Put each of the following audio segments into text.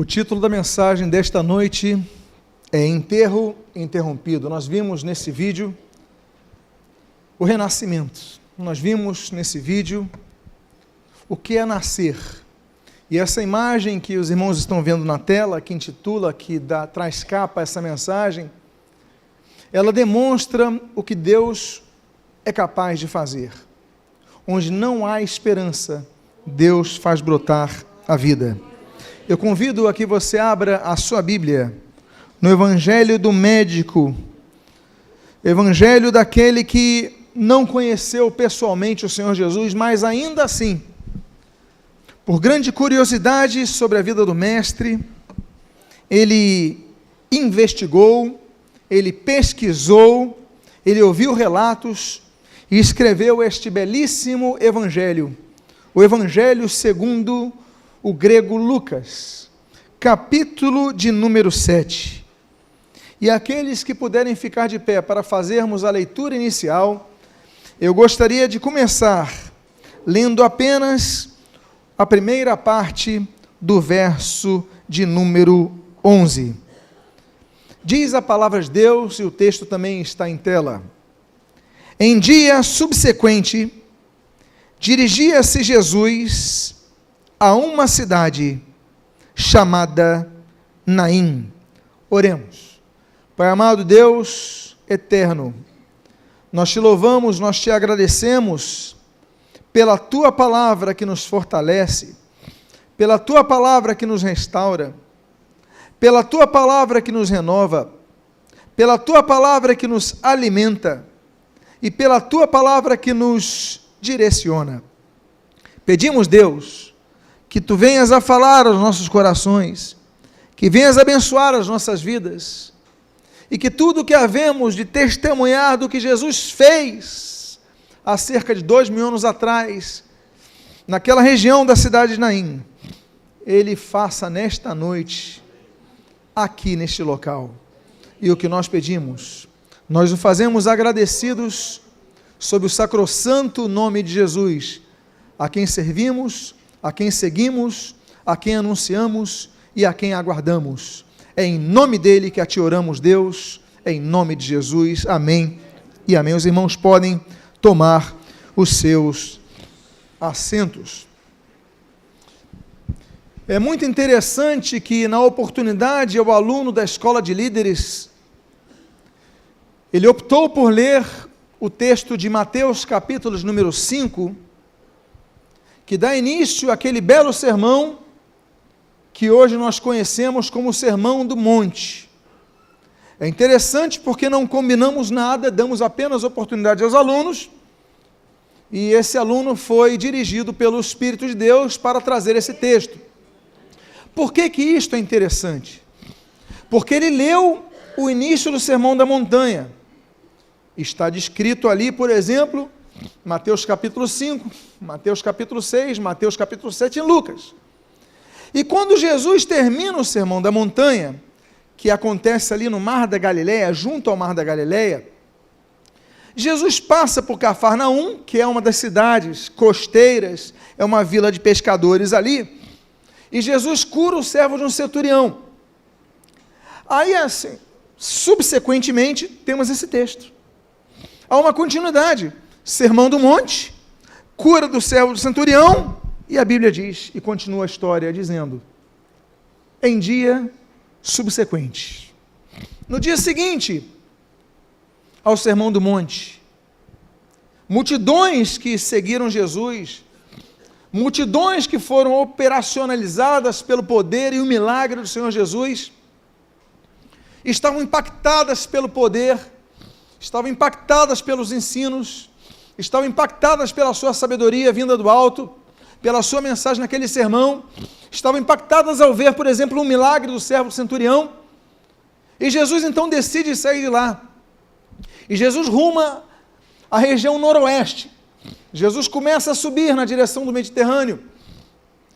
O título da mensagem desta noite é Enterro Interrompido. Nós vimos nesse vídeo o renascimento. Nós vimos nesse vídeo o que é nascer. E essa imagem que os irmãos estão vendo na tela, que intitula, traz capa a essa mensagem, ela demonstra o que Deus é capaz de fazer. Onde não há esperança, Deus faz brotar a vida. Eu convido a que você abra a sua Bíblia no Evangelho do médico, Evangelho daquele que não conheceu pessoalmente o Senhor Jesus, mas ainda assim, por grande curiosidade sobre a vida do Mestre, ele investigou, ele pesquisou, ele ouviu relatos e escreveu este belíssimo Evangelho, o Evangelho segundo o grego Lucas, capítulo de número 7. E aqueles que puderem ficar de pé para fazermos a leitura inicial, eu gostaria de começar lendo apenas a primeira parte do verso de número 11. Diz a palavra de Deus, e o texto também está em tela. Em dia subsequente, dirigia-se Jesus a uma cidade chamada Naim. Oremos. Pai amado Deus eterno, nós te louvamos, nós te agradecemos pela tua palavra que nos fortalece, pela tua palavra que nos restaura, pela tua palavra que nos renova, pela tua palavra que nos alimenta e pela tua palavra que nos direciona. Pedimos, Deus, que tu venhas a falar aos nossos corações, que venhas abençoar as nossas vidas, e que tudo que havemos de testemunhar do que Jesus fez há cerca de 2000 anos atrás, naquela região da cidade de Naim, Ele faça nesta noite, aqui neste local. E o que nós pedimos, nós o fazemos agradecidos sob o sacrossanto nome de Jesus, a quem servimos, a quem seguimos, a quem anunciamos e a quem aguardamos. É em nome dele que a ti oramos, Deus, é em nome de Jesus, amém e amém. Os irmãos podem tomar os seus assentos. É muito interessante que, na oportunidade, o aluno da Escola de Líderes, ele optou por ler o texto de Mateus, capítulo número 5, que dá início àquele belo sermão que hoje nós conhecemos como o Sermão do Monte. É interessante porque não combinamos nada, damos apenas oportunidade aos alunos, e esse aluno foi dirigido pelo Espírito de Deus para trazer esse texto. Por que que isto é interessante? Porque ele leu o início do Sermão da Montanha. Está descrito ali, por exemplo, Mateus capítulo 5, Mateus capítulo 6, Mateus capítulo 7 e Lucas. E quando Jesus termina o Sermão da Montanha, que acontece ali no Mar da Galileia, junto ao Mar da Galileia, Jesus passa por Cafarnaum, que é uma das cidades costeiras, é uma vila de pescadores ali, e Jesus cura o servo de um centurião. Aí, assim, subsequentemente, temos esse texto. Há uma continuidade, Sermão do Monte, cura do servo do centurião, e a Bíblia diz, e continua a história dizendo, em dia subsequente. No dia seguinte ao Sermão do Monte, multidões que seguiram Jesus, multidões que foram operacionalizadas pelo poder e o milagre do Senhor Jesus, estavam impactadas pelo poder, estavam impactadas pelos ensinos, estavam impactadas pela sua sabedoria vinda do alto, pela sua mensagem naquele sermão, estavam impactadas ao ver, por exemplo, um milagre do servo centurião, e Jesus então decide sair de lá, e Jesus ruma à região noroeste, Jesus começa a subir na direção do Mediterrâneo,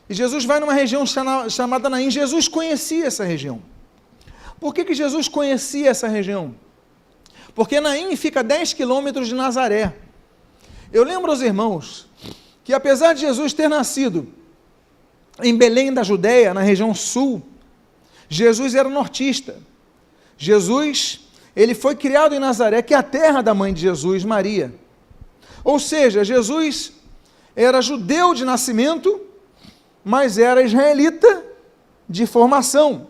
e Jesus vai numa região chamada Naim. Jesus conhecia essa região. Por que Jesus conhecia essa região? Porque Naim fica a 10 quilômetros de Nazaré. Eu lembro aos irmãos que apesar de Jesus ter nascido em Belém da Judéia, na região sul Jesus era nortista. Jesus, ele foi criado em Nazaré, que é a terra da mãe de Jesus, Maria. Ou seja, Jesus era judeu de nascimento, mas era israelita de formação.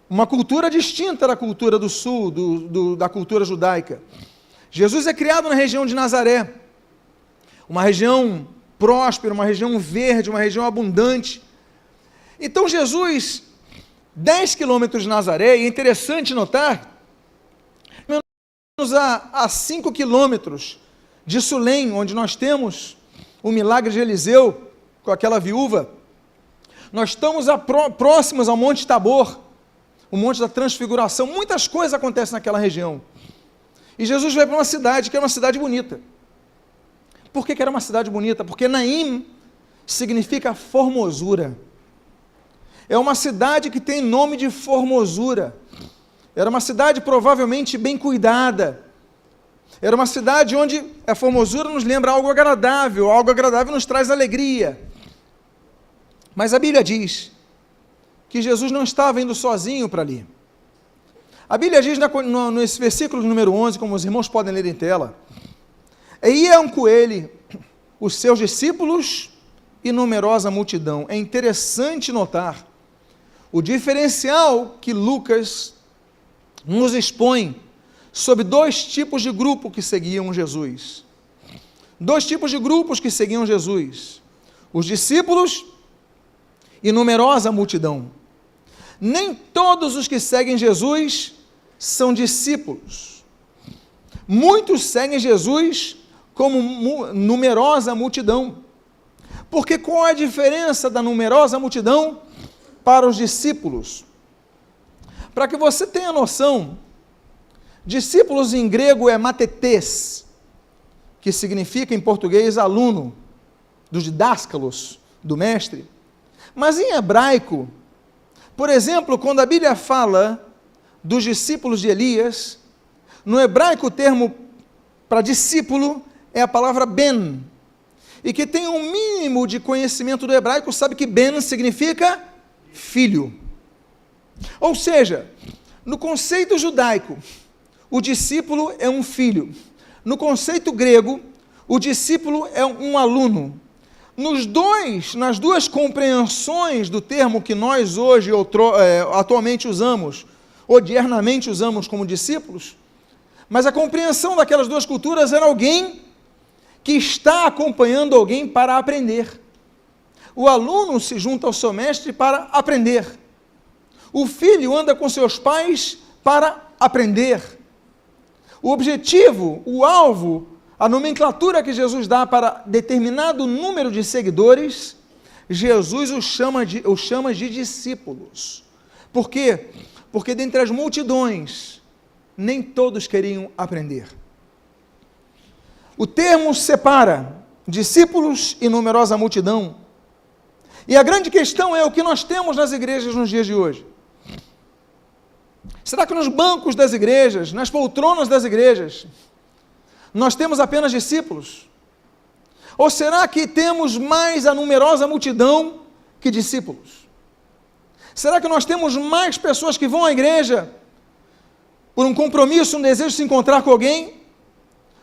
Uma cultura distinta da cultura do sul, da cultura judaica. Jesus é criado na região de Nazaré, uma região próspera, uma região verde, uma região abundante. Então Jesus, 10 quilômetros de Nazaré, e é interessante notar, menos a 5 quilômetros de Sulém, onde nós temos o milagre de Eliseu, com aquela viúva, nós estamos próximos ao Monte Tabor, o Monte da Transfiguração. Muitas coisas acontecem naquela região. E Jesus vai para uma cidade que é uma cidade bonita. Por que era uma cidade bonita? Porque Naim significa formosura. É uma cidade que tem nome de formosura. Era uma cidade provavelmente bem cuidada. Era uma cidade onde a formosura nos lembra algo agradável nos traz alegria. Mas a Bíblia diz que Jesus não estava indo sozinho para ali. A Bíblia diz nesse versículo número 11, como os irmãos podem ler em tela, e iam com ele os seus discípulos e numerosa multidão. É interessante notar o diferencial que Lucas nos expõe sobre dois tipos de grupo que seguiam Jesus. Dois tipos de grupos que seguiam Jesus: os discípulos e numerosa multidão. Nem todos os que seguem Jesus são discípulos. Muitos seguem Jesus como numerosa multidão. Porque qual é a diferença da numerosa multidão para os discípulos? Para que você tenha noção, discípulos em grego é matetes, que significa em português aluno, dos didáscalos, do mestre. Mas em hebraico, por exemplo, quando a Bíblia fala dos discípulos de Elias, no hebraico o termo para discípulo é a palavra ben, e que tem um mínimo de conhecimento do hebraico sabe que ben significa filho. Ou seja, no conceito judaico, o discípulo é um filho. No conceito grego, o discípulo é um aluno. Nas duas compreensões do termo que nós hoje atualmente usamos, odiernamente usamos como discípulos, mas a compreensão daquelas duas culturas era alguém que está acompanhando alguém para aprender. O aluno se junta ao seu mestre para aprender. O filho anda com seus pais para aprender. O objetivo, o alvo, a nomenclatura que Jesus dá para determinado número de seguidores, Jesus os chama de discípulos. Por quê? Porque dentre as multidões, nem todos queriam aprender. O termo separa discípulos e numerosa multidão. E a grande questão é o que nós temos nas igrejas nos dias de hoje. Será que nos bancos das igrejas, nas poltronas das igrejas, nós temos apenas discípulos? Ou será que temos mais a numerosa multidão que discípulos? Será que nós temos mais pessoas que vão à igreja por um compromisso, um desejo de se encontrar com alguém?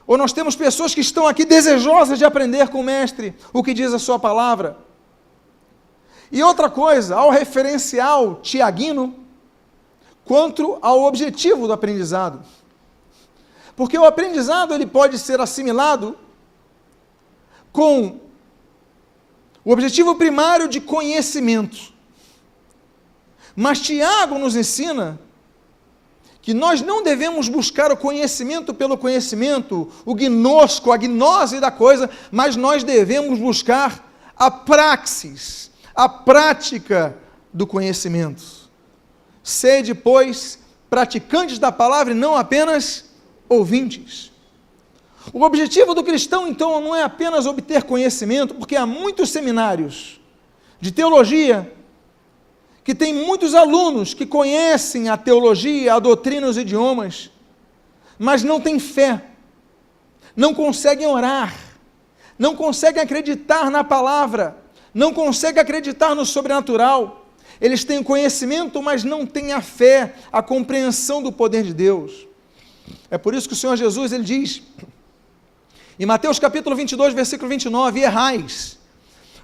Ou nós temos pessoas que estão aqui desejosas de aprender com o Mestre o que diz a sua palavra? E outra coisa, ao referencial tiaguino, quanto ao objetivo do aprendizado. Porque o aprendizado ele pode ser assimilado com o objetivo primário de conhecimento. Mas Tiago nos ensina que nós não devemos buscar o conhecimento pelo conhecimento, o gnosco, a gnose da coisa, mas nós devemos buscar a praxis, a prática do conhecimento. Sede, pois, praticantes da palavra e não apenas ouvintes. O objetivo do cristão, então, não é apenas obter conhecimento, porque há muitos seminários de teologia que tem muitos alunos que conhecem a teologia, a doutrina, os idiomas, mas não têm fé, não conseguem orar, não conseguem acreditar na palavra, não conseguem acreditar no sobrenatural. Eles têm o conhecimento, mas não têm a fé, a compreensão do poder de Deus. É por isso que o Senhor Jesus, ele diz, em Mateus capítulo 22, versículo 29, errais,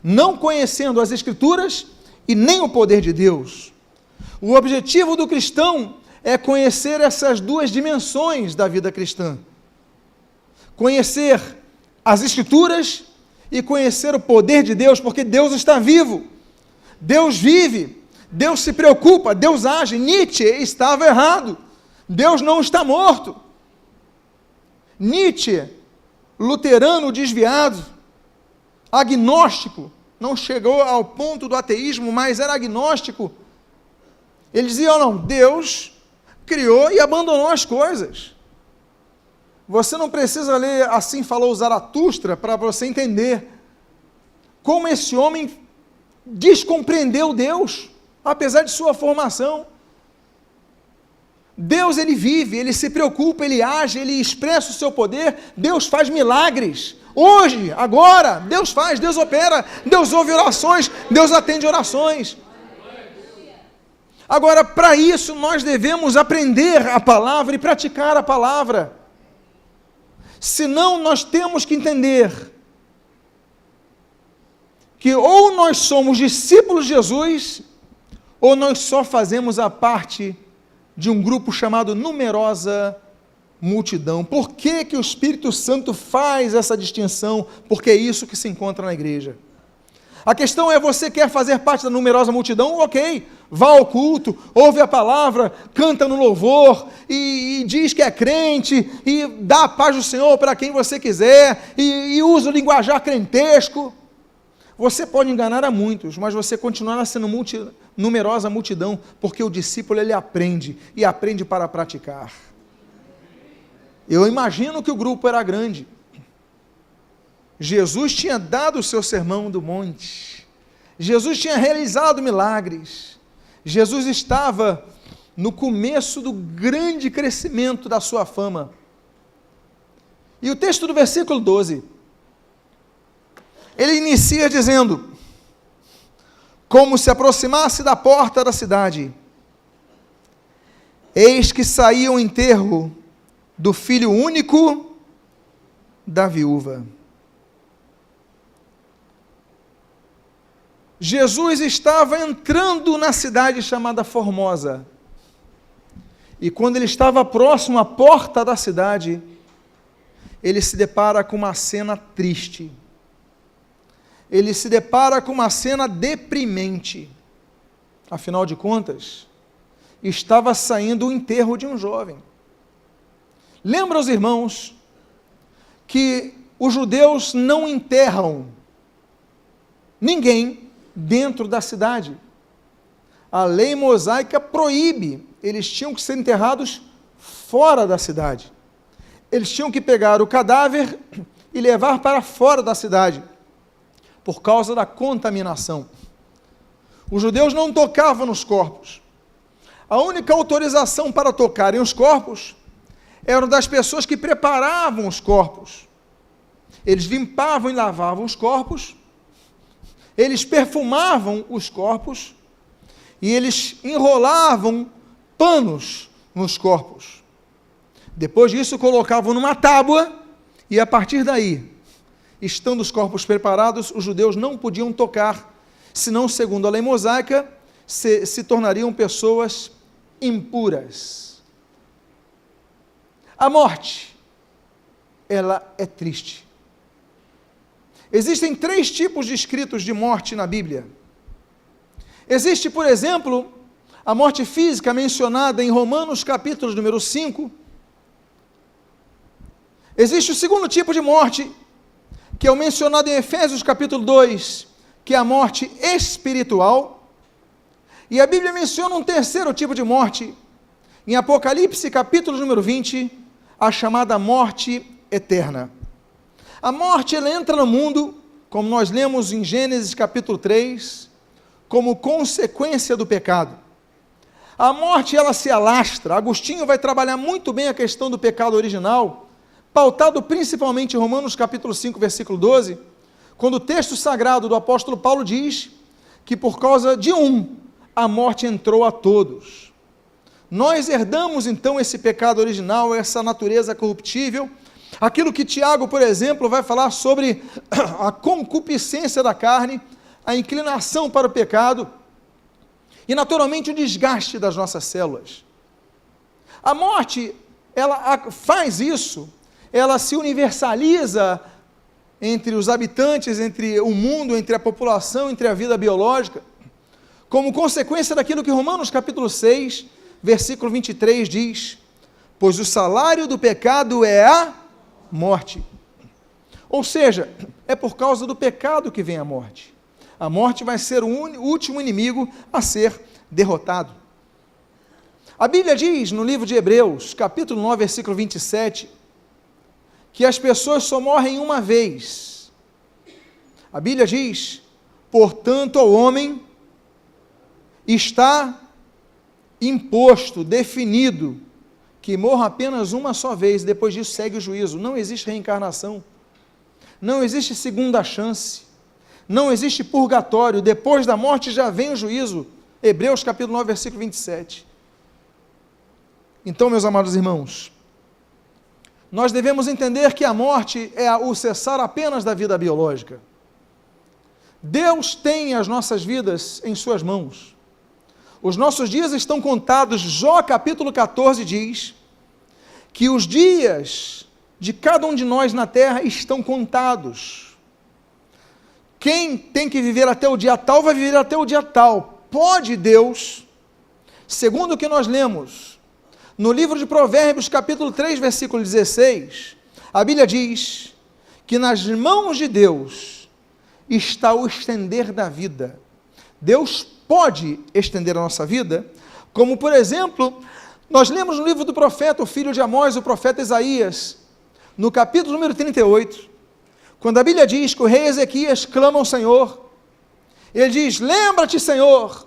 não conhecendo as Escrituras e nem o poder de Deus. O objetivo do cristão é conhecer essas duas dimensões da vida cristã. Conhecer as Escrituras e conhecer o poder de Deus, porque Deus está vivo, Deus vive, Deus se preocupa, Deus age. Nietzsche estava errado, Deus não está morto. Nietzsche, luterano desviado, agnóstico, não chegou ao ponto do ateísmo, mas era agnóstico. Ele dizia, não, Deus criou e abandonou as coisas. Você não precisa ler Assim Falou Zaratustra para você entender como esse homem descompreendeu Deus, apesar de sua formação. Deus, ele vive, ele se preocupa, ele age, ele expressa o seu poder, Deus faz milagres. Hoje, agora, Deus faz, Deus opera, Deus ouve orações, Deus atende orações. Agora, para isso, nós devemos aprender a palavra e praticar a palavra. Senão, nós temos que entender que ou nós somos discípulos de Jesus, ou nós só fazemos a parte de um grupo chamado numerosa multidão. Por que que o Espírito Santo faz essa distinção? Porque é isso que se encontra na igreja. A questão é, você quer fazer parte da numerosa multidão? Ok, vá ao culto, ouve a palavra, canta no louvor, e diz que é crente, e dá a paz do Senhor para quem você quiser, e usa o linguajar crentesco. Você pode enganar a muitos, mas você continuará sendo numerosa multidão, porque o discípulo, ele aprende, e aprende para praticar. Eu imagino que o grupo era grande. Jesus tinha dado o seu sermão do monte, Jesus tinha realizado milagres, Jesus estava no começo do grande crescimento da sua fama. E o texto do versículo 12, ele inicia dizendo, como se aproximasse da porta da cidade, eis que saía o enterro do filho único da viúva. Jesus estava entrando na cidade chamada Formosa, e quando ele estava próximo à porta da cidade, ele se depara com uma cena triste, ele se depara com uma cena deprimente. Afinal de contas, estava saindo o enterro de um jovem. Lembra os irmãos que os judeus não enterram ninguém dentro da cidade. A lei mosaica proíbe, eles tinham que ser enterrados fora da cidade. Eles tinham que pegar o cadáver e levar para fora da cidade, por causa da contaminação. Os judeus não tocavam nos corpos. A única autorização para tocarem os corpos eram das pessoas que preparavam os corpos. Eles limpavam e lavavam os corpos, eles perfumavam os corpos e eles enrolavam panos nos corpos. Depois disso, colocavam numa tábua e a partir daí, estando os corpos preparados, os judeus não podiam tocar, senão, segundo a lei mosaica, se tornariam pessoas impuras. A morte, ela é triste. Existem 3 tipos descritos de morte na Bíblia. Existe, por exemplo, a morte física mencionada em Romanos capítulo número 5. Existe o segundo tipo de morte, que é o mencionado em Efésios capítulo 2, que é a morte espiritual. E a Bíblia menciona um terceiro tipo de morte, em Apocalipse capítulo número 20, a chamada morte eterna. A morte, ela entra no mundo, como nós lemos em Gênesis capítulo 3, como consequência do pecado. A morte, ela se alastra. Agostinho vai trabalhar muito bem a questão do pecado original, pautado principalmente em Romanos capítulo 5, versículo 12, quando o texto sagrado do apóstolo Paulo diz que por causa de um, a morte entrou a todos. Nós herdamos então esse pecado original, essa natureza corruptível, aquilo que Tiago, por exemplo, vai falar sobre a concupiscência da carne, a inclinação para o pecado e naturalmente o desgaste das nossas células. A morte, ela faz isso, ela se universaliza entre os habitantes, entre o mundo, entre a população, entre a vida biológica, como consequência daquilo que Romanos capítulo 6, versículo 23 diz: pois o salário do pecado é a morte. Ou seja, é por causa do pecado que vem a morte. A morte vai ser o último inimigo a ser derrotado. A Bíblia diz no livro de Hebreus, capítulo 9, versículo 27, que as pessoas só morrem uma vez. A Bíblia diz: portanto, ao homem está imposto, definido, que morra apenas uma só vez, depois disso segue o juízo. Não existe reencarnação, não existe segunda chance, não existe purgatório, depois da morte já vem o juízo. Hebreus capítulo 9, versículo 27. Então, meus amados irmãos, nós devemos entender que a morte é o cessar apenas da vida biológica. Deus tem as nossas vidas em suas mãos. Os nossos dias estão contados. Jó capítulo 14 diz que os dias de cada um de nós na terra estão contados. Quem tem que viver até o dia tal, vai viver até o dia tal. Pode Deus, segundo o que nós lemos no livro de Provérbios, capítulo 3, versículo 16, a Bíblia diz que nas mãos de Deus está o estender da vida. Deus pode estender a nossa vida, como por exemplo, nós lemos no livro do profeta, o filho de Amós, o profeta Isaías, no capítulo número 38, quando a Bíblia diz que o rei Ezequias clama ao Senhor, ele diz: lembra-te, Senhor,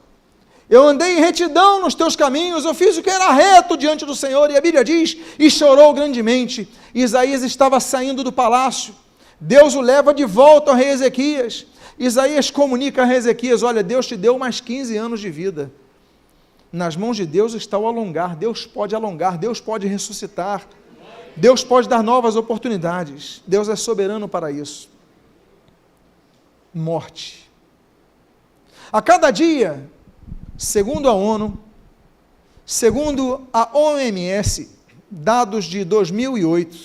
eu andei em retidão nos teus caminhos, eu fiz o que era reto diante do Senhor. E a Bíblia diz, e chorou grandemente. Isaías estava saindo do palácio, Deus o leva de volta ao rei Ezequias. Isaías comunica a rei Ezequias: olha, Deus te deu mais 15 anos de vida, nas mãos de Deus está o alongar, Deus pode ressuscitar, Deus pode dar novas oportunidades, Deus é soberano para isso. Morte. A cada dia, segundo a ONU, segundo a OMS, dados de 2008,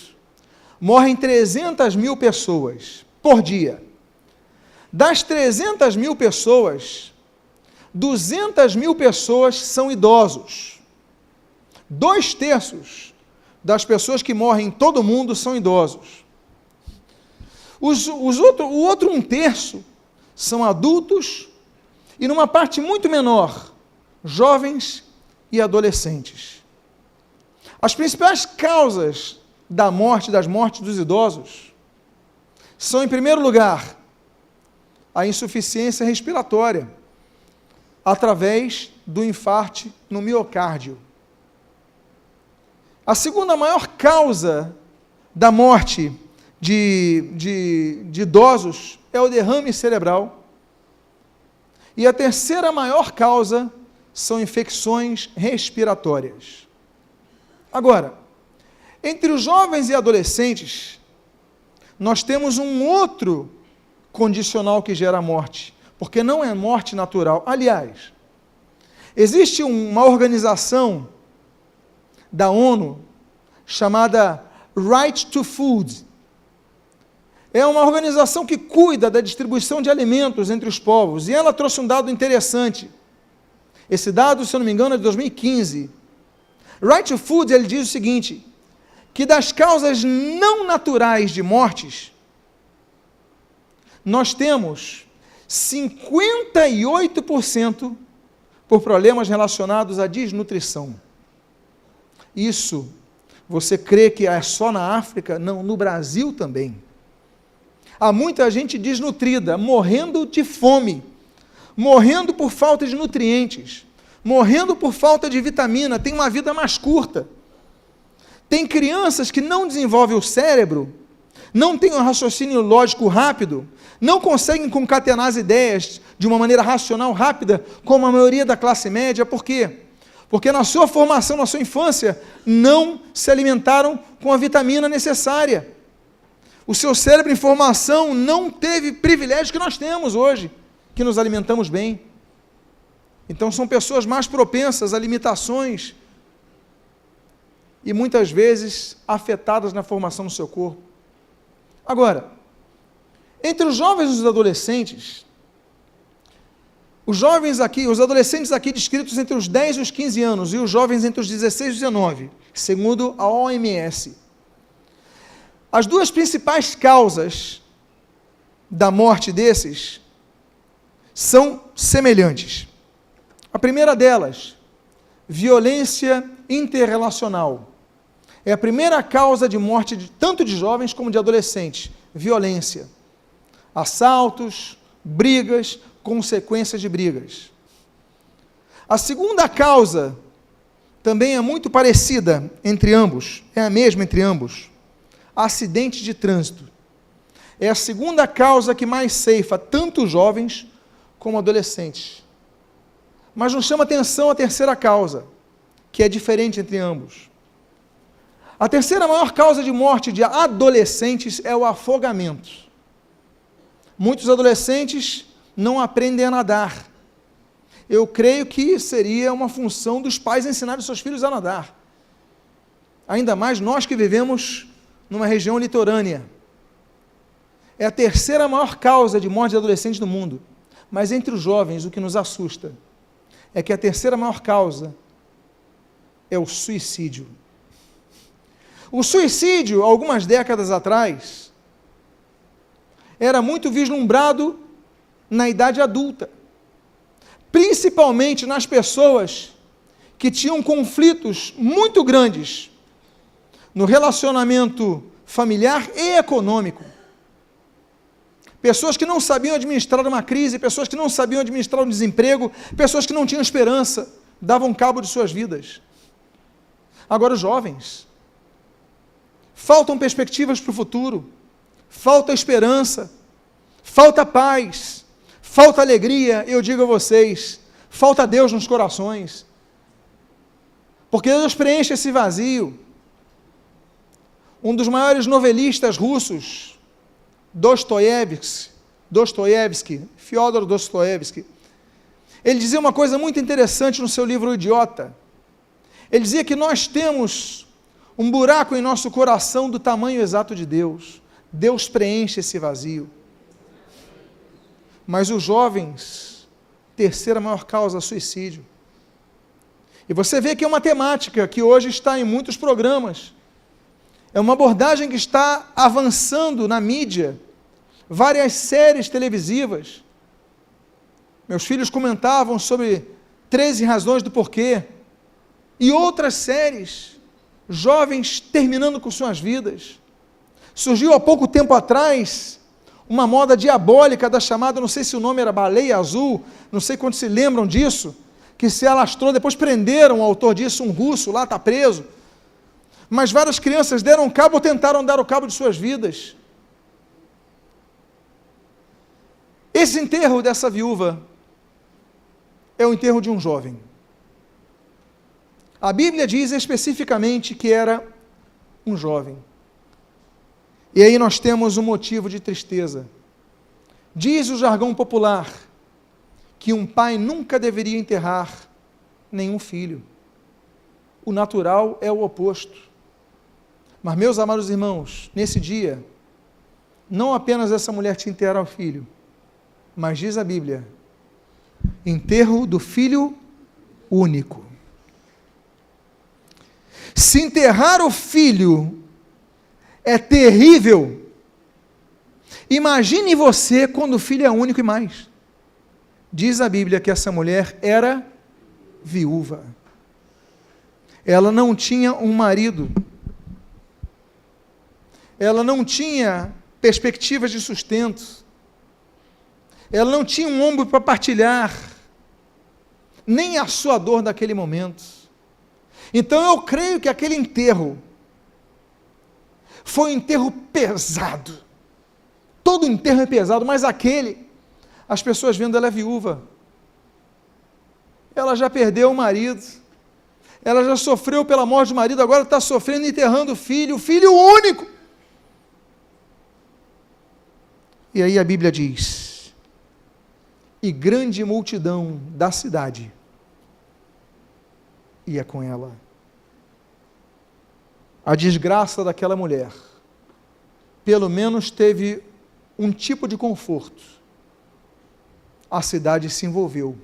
morrem 300 mil pessoas por dia. Das 300 mil pessoas, 200 mil pessoas são idosos. 2/3 das pessoas que morrem em todo o mundo são idosos. O outro 1/3 são adultos e, numa parte muito menor, jovens e adolescentes. As principais causas das mortes dos idosos, são, em primeiro lugar, a insuficiência respiratória, através do infarte no miocárdio. A segunda maior causa da morte de idosos é o derrame cerebral. E a terceira maior causa são infecções respiratórias. Agora, entre os jovens e adolescentes, nós temos um outro condicional que gera morte, porque não é morte natural. Aliás, existe uma organização da ONU chamada Right to Food. É uma organização que cuida da distribuição de alimentos entre os povos, e ela trouxe um dado interessante. Esse dado, se eu não me engano, é de 2015. Right to Food, ele diz o seguinte, que das causas não naturais de mortes, nós temos 58% por problemas relacionados à desnutrição. Isso, você crê que é só na África? Não, no Brasil também. Há muita gente desnutrida, morrendo de fome, morrendo por falta de nutrientes, morrendo por falta de vitamina, tem uma vida mais curta. Tem crianças que não desenvolvem o cérebro, não têm um raciocínio lógico rápido, não conseguem concatenar as ideias de uma maneira racional, rápida, como a maioria da classe média. Por quê? Porque na sua formação, na sua infância, não se alimentaram com a vitamina necessária. O seu cérebro em formação não teve privilégio que nós temos hoje, que nos alimentamos bem. Então são pessoas mais propensas a limitações e muitas vezes afetadas na formação do seu corpo. Agora, entre os jovens e os adolescentes, os adolescentes aqui descritos entre os 10 e os 15 anos, e os jovens entre os 16 e os 19, segundo a OMS, as duas principais causas da morte desses são semelhantes. A primeira delas, violência interrelacional. É a primeira causa de morte tanto de jovens como de adolescentes. Violência. Assaltos, brigas, consequências de brigas. A segunda causa também é muito parecida entre ambos, é a mesma entre ambos. Acidente de trânsito. É a segunda causa que mais ceifa tanto jovens como adolescentes. Mas nos chama atenção a terceira causa, que é diferente entre ambos. A terceira maior causa de morte de adolescentes é o afogamento. Muitos adolescentes não aprendem a nadar. Eu creio que seria uma função dos pais ensinarem seus filhos a nadar. Ainda mais nós que vivemos numa região litorânea. É a terceira maior causa de morte de adolescentes no mundo. Mas entre os jovens, o que nos assusta é que a terceira maior causa é o suicídio. O suicídio, algumas décadas atrás, era muito vislumbrado na idade adulta, principalmente nas pessoas que tinham conflitos muito grandes no relacionamento familiar e econômico. Pessoas que não sabiam administrar uma crise, pessoas que não sabiam administrar um desemprego, pessoas que não tinham esperança, davam cabo de suas vidas. Agora os jovens, faltam perspectivas para o futuro, falta esperança, falta paz, falta alegria, eu digo a vocês, falta Deus nos corações, porque Deus preenche esse vazio. Um dos maiores novelistas russos, Fyodor Dostoiévski, ele dizia uma coisa muito interessante no seu livro O Idiota. Ele dizia que nós temos um buraco em nosso coração do tamanho exato de Deus. Deus preenche esse vazio. Mas os jovens, terceira maior causa, suicídio. E você vê que é uma temática que hoje está em muitos programas. É uma abordagem que está avançando na mídia, várias séries televisivas. Meus filhos comentavam sobre 13 razões do porquê, e outras séries, jovens terminando com suas vidas. Surgiu há pouco tempo atrás uma moda diabólica da chamada, não sei se o nome era Baleia Azul, não sei quantos se lembram disso, que se alastrou, depois prenderam o autor disso, um russo lá, está preso. Mas várias crianças deram cabo ou tentaram dar o cabo de suas vidas. Esse enterro dessa viúva é o enterro de um jovem. A Bíblia diz especificamente que era um jovem. E aí nós temos um motivo de tristeza. Diz o jargão popular que um pai nunca deveria enterrar nenhum filho. O natural é o oposto. Mas, meus amados irmãos, nesse dia, não apenas essa mulher tinha enterrado o filho, mas diz a Bíblia, enterro do filho único. Se enterrar o filho é terrível, imagine você quando o filho é único e mais. Diz a Bíblia que essa mulher era viúva. Ela não tinha um marido. Ela não tinha perspectivas de sustento. Ela não tinha um ombro para partilhar, nem a sua dor daquele momento. Então eu creio que aquele enterro Foi um enterro pesado. Todo enterro é pesado, mas aquele, as pessoas vendo ela é viúva. Ela já perdeu o marido, ela já sofreu pela morte do marido, agora está sofrendo enterrando o filho único. E aí a Bíblia diz, e grande multidão da cidade ia com ela. A desgraça daquela mulher, pelo menos teve um tipo de conforto. A cidade se envolveu.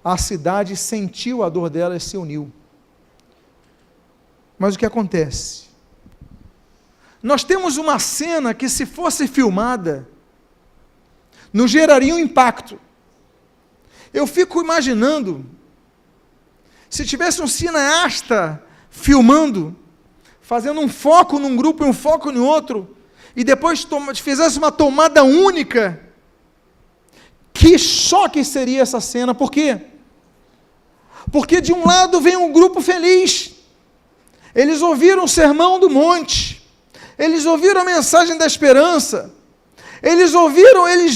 A cidade sentiu a dor dela e se uniu. Mas o que acontece? Nós temos uma cena que, se fosse filmada, nos geraria um impacto. Eu fico imaginando, se tivesse um cineasta filmando, fazendo um foco num grupo e um foco em outro, e depois fizesse uma tomada única, que choque seria essa cena? Por quê? Porque de um lado vem um grupo feliz, eles ouviram o sermão do monte, eles ouviram a mensagem da esperança, eles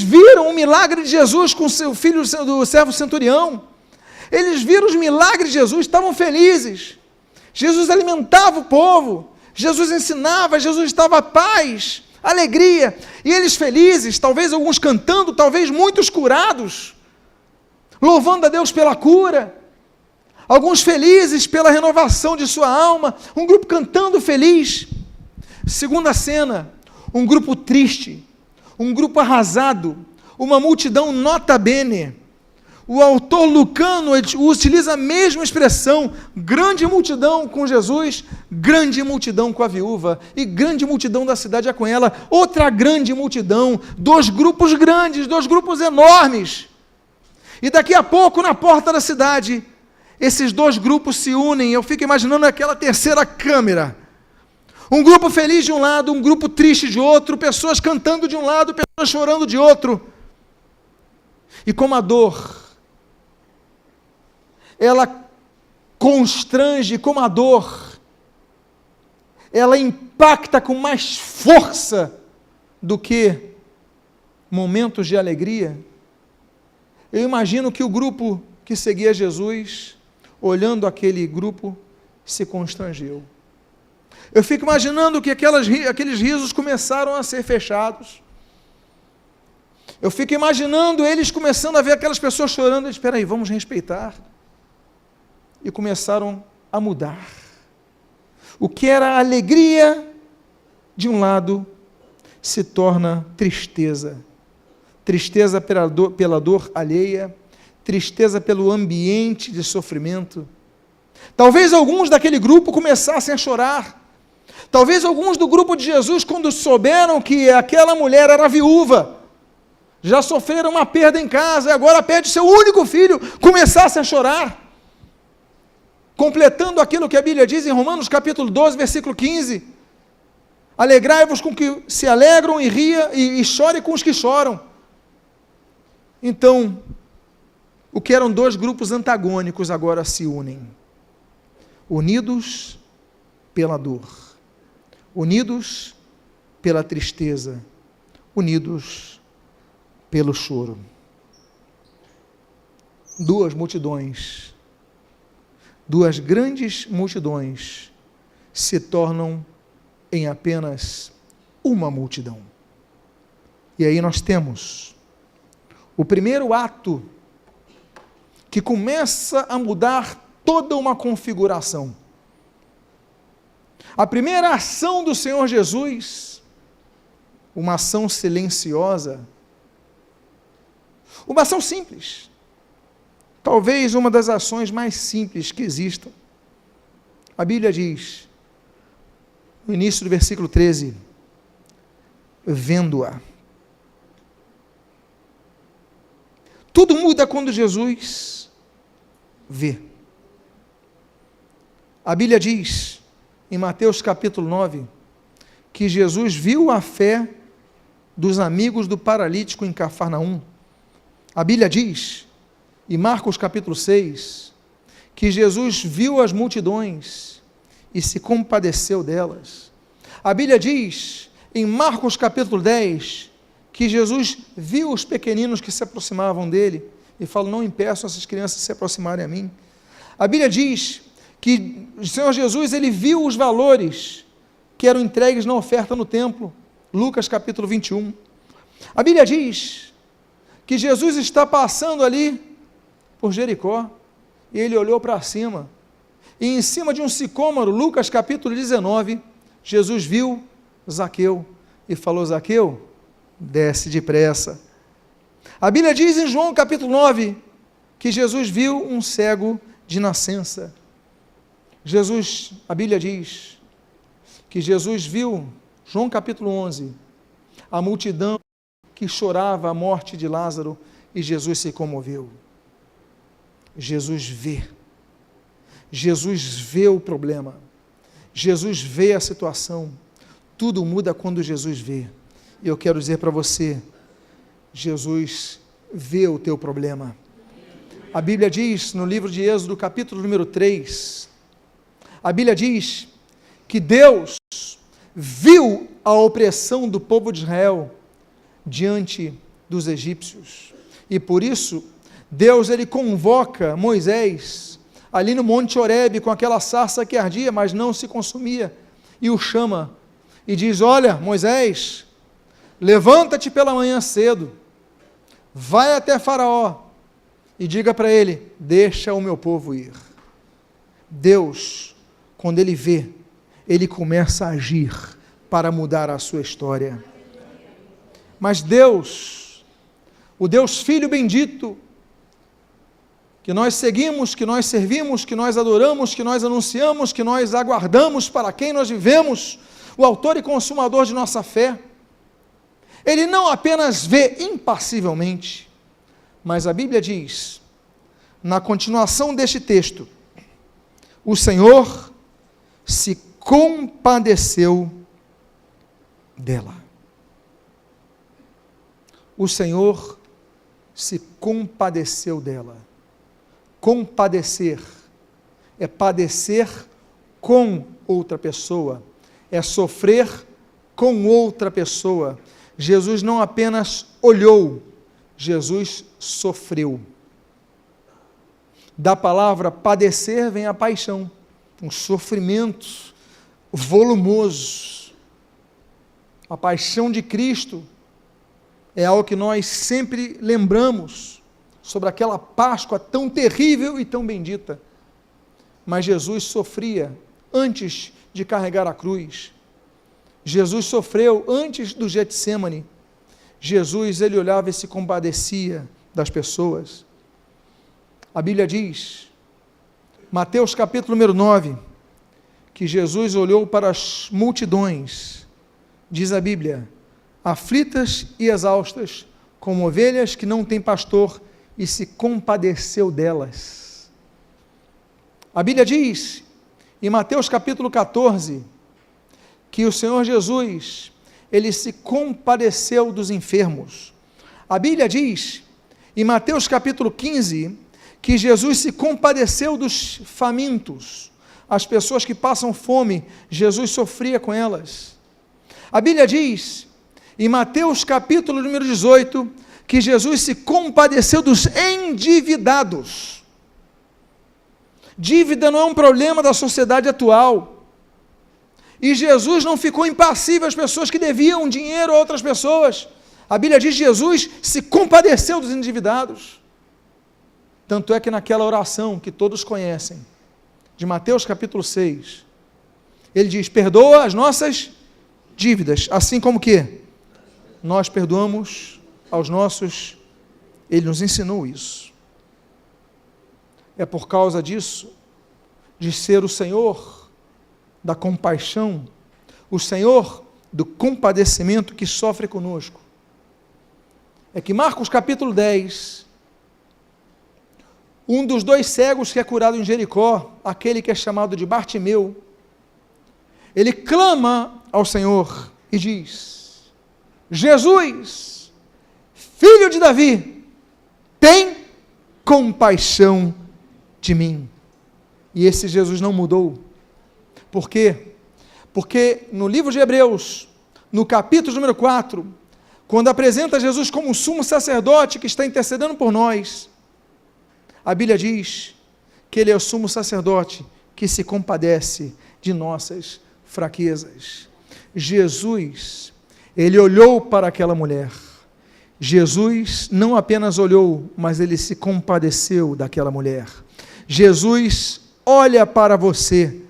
viram o milagre de Jesus com seu filho do servo centurião, eles viram os milagres de Jesus, estavam felizes, Jesus alimentava o povo, Jesus ensinava, Jesus estava paz, alegria, e eles felizes, talvez alguns cantando, talvez muitos curados, louvando a Deus pela cura, alguns felizes pela renovação de sua alma, um grupo cantando feliz. Segunda cena, um grupo triste, um grupo arrasado, uma multidão nota bene. O autor Lucano utiliza a mesma expressão, grande multidão com Jesus, grande multidão com a viúva, e grande multidão da cidade é com ela, outra grande multidão, dois grupos grandes, dois grupos enormes. E daqui a pouco, na porta da cidade, esses dois grupos se unem. Eu fico imaginando aquela terceira câmera, um grupo feliz de um lado, um grupo triste de outro, pessoas cantando de um lado, pessoas chorando de outro, e como a dor, ela constrange, como a dor, ela impacta com mais força do que momentos de alegria. Eu imagino que o grupo que seguia Jesus, olhando aquele grupo, se constrangeu. Eu fico imaginando que aqueles risos começaram a ser fechados. Eu fico imaginando eles começando a ver aquelas pessoas chorando. Espera aí, vamos respeitar. E começaram a mudar. O que era alegria de um lado se torna tristeza. Tristeza pela dor alheia, tristeza pelo ambiente de sofrimento. Talvez alguns daquele grupo começassem a chorar. Talvez alguns do grupo de Jesus, quando souberam que aquela mulher era viúva, já sofreram uma perda em casa, e agora perde seu único filho, começassem a chorar. Completando aquilo que a Bíblia diz em Romanos capítulo 12, versículo 15. Alegrai-vos com que se alegram e ria, e chore com os que choram. Então, o que eram dois grupos antagônicos agora se unem. Unidos pela dor. Unidos pela tristeza. Unidos pelo choro. Duas multidões, duas grandes multidões se tornam em apenas uma multidão. E aí nós temos o primeiro ato que começa a mudar toda uma configuração. A primeira ação do Senhor Jesus, uma ação silenciosa, uma ação simples, talvez uma das ações mais simples que existam. A Bíblia diz, no início do versículo 13, vendo-a. Tudo muda quando Jesus vê. A Bíblia diz, em Mateus capítulo 9, que Jesus viu a fé dos amigos do paralítico em Cafarnaum. A Bíblia diz, em Marcos capítulo 6, que Jesus viu as multidões e se compadeceu delas. A Bíblia diz, em Marcos capítulo 10, que Jesus viu os pequeninos que se aproximavam dele, e falou, não impeçam essas crianças de se aproximarem a mim. A Bíblia diz que o Senhor Jesus, ele viu os valores que eram entregues na oferta no templo, Lucas capítulo 21. A Bíblia diz que Jesus está passando ali por Jericó, e ele olhou para cima, e em cima de um sicômoro, Lucas capítulo 19, Jesus viu Zaqueu, e falou, Zaqueu, desce depressa. A Bíblia diz em João capítulo 9, que Jesus viu um cego de nascença. A Bíblia diz que Jesus viu, João capítulo 11, a multidão que chorava a morte de Lázaro, e Jesus se comoveu. Jesus vê o problema, Jesus vê a situação, tudo muda quando Jesus vê. E eu quero dizer para você, Jesus vê o teu problema. A Bíblia diz, no livro de Êxodo, capítulo número 3, a Bíblia diz que Deus viu a opressão do povo de Israel diante dos egípcios, e por isso, Deus, ele convoca Moisés, ali no Monte Horebe, com aquela sarça que ardia, mas não se consumia, e o chama, e diz, olha, Moisés, levanta-te pela manhã cedo, vai até Faraó, e diga para ele, deixa o meu povo ir. Deus, quando ele vê, ele começa a agir, para mudar a sua história. Mas Deus, o Deus Filho bendito, que nós seguimos, que nós servimos, que nós adoramos, que nós anunciamos, que nós aguardamos, para quem nós vivemos, o autor e consumador de nossa fé, ele não apenas vê impassivelmente, mas a Bíblia diz, na continuação deste texto, o Senhor se compadeceu dela. O Senhor se compadeceu dela. Compadecer é padecer com outra pessoa, é sofrer com outra pessoa. Jesus não apenas olhou, Jesus sofreu. Da palavra padecer vem a paixão, um sofrimento volumoso. A paixão de Cristo é algo que nós sempre lembramos, sobre aquela Páscoa tão terrível e tão bendita. Mas Jesus sofria antes de carregar a cruz. Jesus sofreu antes do Getsêmani. Jesus, ele olhava e se compadecia das pessoas. A Bíblia diz, Mateus capítulo número 9, que Jesus olhou para as multidões, diz a Bíblia, aflitas e exaustas, como ovelhas que não têm pastor, e se compadeceu delas. A Bíblia diz, em Mateus capítulo 14, que o Senhor Jesus, ele se compadeceu dos enfermos. A Bíblia diz, em Mateus capítulo 15, que Jesus se compadeceu dos famintos, as pessoas que passam fome, Jesus sofria com elas. A Bíblia diz, em Mateus capítulo número 18, que Jesus se compadeceu dos endividados. Dívida não é um problema da sociedade atual, e Jesus não ficou impassível às pessoas que deviam dinheiro a outras pessoas. A Bíblia diz que Jesus se compadeceu dos endividados. Tanto é que naquela oração que todos conhecem, de Mateus capítulo 6, ele diz, perdoa as nossas dívidas, assim como que nós perdoamos aos nossos, ele nos ensinou isso. É por causa disso, de ser o Senhor da compaixão, o Senhor do compadecimento que sofre conosco, é que Marcos capítulo 10, um dos dois cegos que é curado em Jericó, aquele que é chamado de Bartimeu, ele clama ao Senhor e diz, Jesus, Filho de Davi, tem compaixão de mim. E esse Jesus não mudou. Por quê? Porque no livro de Hebreus, no capítulo número 4, quando apresenta Jesus como um sumo sacerdote que está intercedendo por nós, a Bíblia diz que ele é o sumo sacerdote que se compadece de nossas fraquezas. Jesus, ele olhou para aquela mulher. Jesus não apenas olhou, mas ele se compadeceu daquela mulher. Jesus olha para você,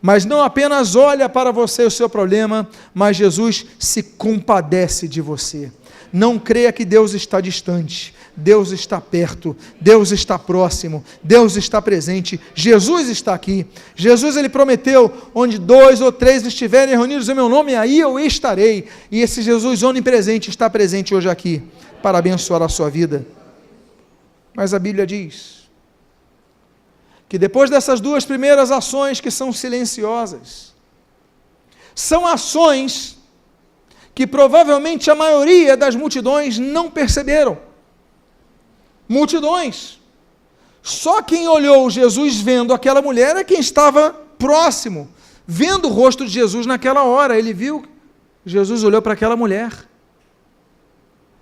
mas não apenas olha para você o seu problema, mas Jesus se compadece de você. Não creia que Deus está distante. Deus está perto, Deus está próximo, Deus está presente, Jesus está aqui. Jesus, ele prometeu, onde 2 ou 3 estiverem reunidos em meu nome, aí eu estarei. E esse Jesus onipresente está presente hoje aqui, para abençoar a sua vida. Mas a Bíblia diz que depois dessas 2 primeiras ações que são silenciosas, são ações que provavelmente a maioria das multidões não perceberam. Multidões. Só quem olhou Jesus vendo aquela mulher é quem estava próximo, vendo o rosto de Jesus naquela hora. Ele viu, Jesus olhou para aquela mulher.